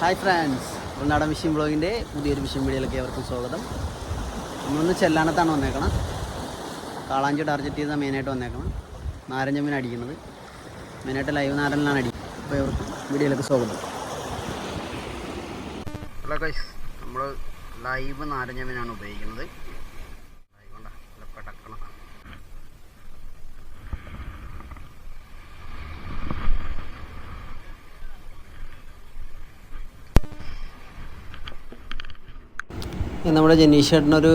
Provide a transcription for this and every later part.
Hi friends, ഉൾനാടൻ phishing ബ്ലോഗിൻ്റെ പുതിയൊരു phishing വീഡിയോയിലേക്ക് അവർക്കും സ്വാഗതം. നമ്മളൊന്ന് ചെല്ലാനത്താണ് വന്നേക്കണം. കാളാഞ്ചി ടാർഗറ്റ് ചെയ്താൽ മെയിനായിട്ട് വന്നേക്കണം. നാരഞ്ച മീൻ അടിക്കുന്നത് മെയിനായിട്ട് ലൈവ് നാരനിലാണ് അടിക്കുന്നത്. അപ്പോൾ ഇവർക്ക് വീഡിയോയിലേക്ക് സ്വാഗതം. ഹലോ ഗൈസ്, നമ്മൾ ലൈവ് നാരഞ്ച മീനാണ് ഉപയോഗിക്കുന്നത്. ലൈവ് കൊണ്ടാ പെടക്കണം. നമ്മുടെ ജനീഷ് ചേട്ടനൊരു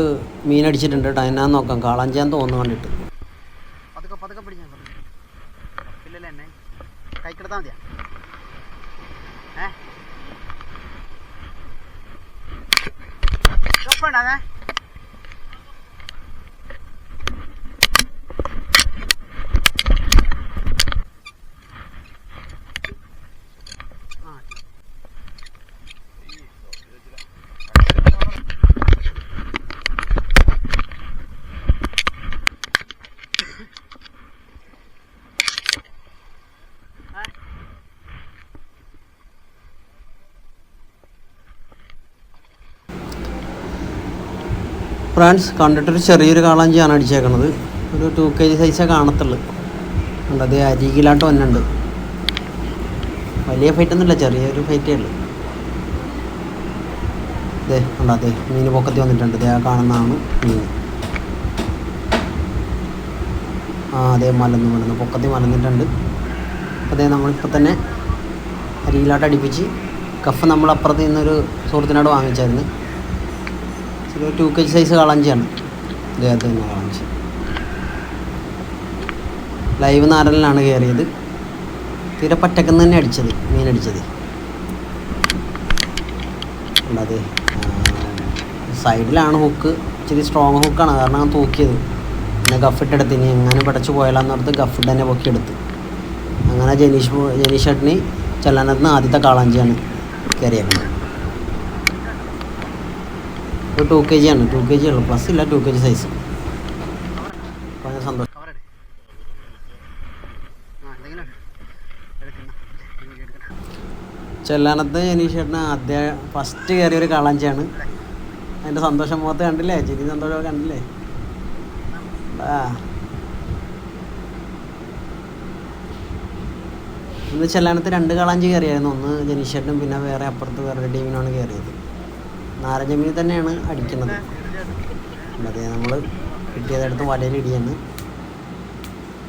മീൻ അടിച്ചിട്ടുണ്ട് കേട്ടോ. എന്നാന്ന് നോക്കാം. കാളാഞ്ചിയാന്ന് തോന്നുന്നു കണ്ടിട്ട്. പതുക്കെ പതുക്കെ പിടിച്ചാൽ ഇല്ലല്ലേ, എന്നെ കൈക്കെടുത്താൽ മതിയാ. ചോപ്പുണ്ടാവേ. ഫ്രണ്ട്സ്, കണ്ടിട്ടൊരു ചെറിയൊരു കാളാഞ്ചിയാണ് അടിച്ചേക്കണത്. ഒരു 2 kg സൈസേ കാണത്തുള്ളൂ. ഉണ്ട്, അത് അരികിലാട്ട് വന്നുണ്ട്. വലിയ ഫൈറ്റൊന്നുമില്ല, ചെറിയൊരു ഫൈറ്റേ ഉള്ളൂ. അതെ ഉണ്ട്, അതെ മീൻ പൊക്കത്തി വന്നിട്ടുണ്ട്. അതേ ആ കാണുന്നതാണ് മീൻ. അതെ മലന്ന് പൊക്കത്തി മലന്നിട്ടുണ്ട്. അപ്പോൾ അതേ നമ്മളിപ്പോൾ തന്നെ അരികിലാട്ട് അടിപ്പിച്ച് കഫ് നമ്മൾ അപ്പുറത്ത് നിന്നൊരു സുഹൃത്തിനോട് വാങ്ങിച്ചായിരുന്നു. ഒരു 2 kg സൈസ് കാളാഞ്ചിയാണ്. ഇദ്ദേഹത്തെ തന്നെ കാളാഞ്ചി ലൈവ് നാരനിലാണ് കയറിയത്. തീരെ പറ്റക്കെന്ന് തന്നെ അടിച്ചത്, മീൻ അടിച്ചത്. അതെ സൈഡിലാണ് ഹുക്ക്, ഇച്ചിരി സ്ട്രോങ് ഹുക്കാണ്, കാരണം തൂക്കിയത്. പിന്നെ ഗഫിട്ടെടുത്ത് ഇനി എങ്ങനെ പടച്ച് പോയാലെന്നോർത്ത് ഗഫിട്ട് തന്നെ പൊക്കിയെടുത്ത്. അങ്ങനെ ജനീഷ് ചേട്ടന് ചെല്ലാനത്തിന് ആദ്യത്തെ കാളാഞ്ചിയാണ് കയറിയേക്കുന്നത്. ഒരു 2 kg ആണ്. 2 kg ഉള്ളു, പ്ലസ് ഇല്ല, 2 kg സൈസ്. അപ്പോൾ സന്തോഷം. ചെല്ലാനത്ത് ജനീഷ് ചേട്ടന് ഫസ്റ്റ് കയറിയ ഒരു കാളാഞ്ചിയാണ്. അതിൻ്റെ സന്തോഷം മുഖത്ത് കണ്ടില്ലേ, ചിരി സന്തോഷമൊക്കെ കണ്ടില്ലേ. ഇന്ന് ചെല്ലാനത്ത് 2 കാളാഞ്ചി കയറിയായിരുന്നു. ഒന്ന് ജനീഷ് ചേട്ടനും പിന്നെ വേറെ അപ്പുറത്ത് വേറൊരു ടീമിനാണ് കയറിയത്. നാരഞ്ച മീൻ തന്നെയാണ് അടിക്കുന്നത്. അതെ നമ്മൾ കിട്ടിയതെടുത്ത് വലയിലിടിയാണ്.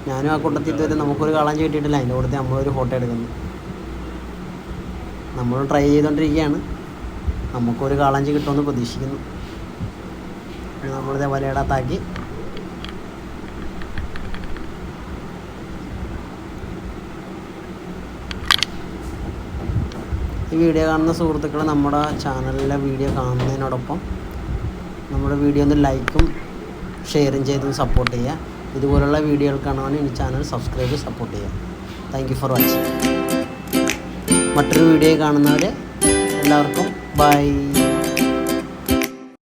ഞാനും ആ കൂട്ടത്തിൽ ഇതുവരെ നമുക്കൊരു കാളാഞ്ചി കിട്ടിയിട്ടില്ല. അതിൻ്റെ കൂട്ടത്തിൽ നമ്മളൊരു ഫോട്ടോ എടുക്കുന്നു. നമ്മൾ ട്രൈ ചെയ്തുകൊണ്ടിരിക്കുകയാണ്. നമുക്കൊരു കാളാഞ്ചി കിട്ടുമെന്ന് പ്രതീക്ഷിക്കുന്നു. നമ്മളിതേ വലയിടത്താക്കി ഈ വീഡിയോ കാണുന്ന സുഹൃത്തുക്കൾ നമ്മുടെ ചാനലിലെ വീഡിയോ കാണുന്നതിനോടൊപ്പം നമ്മുടെ വീഡിയോ ഒന്ന് ലൈക്കും ഷെയറും ചെയ്ത് സപ്പോർട്ട് ചെയ്യുക. ഇതുപോലുള്ള വീഡിയോകൾ കാണുവാൻ ഈ ചാനൽ സബ്സ്ക്രൈബ് ചെയ്ത് സപ്പോർട്ട് ചെയ്യുക. Thank you for watching. മറ്റൊരു വീഡിയോ കാണുന്നവരെ എല്ലാവർക്കും ബൈ.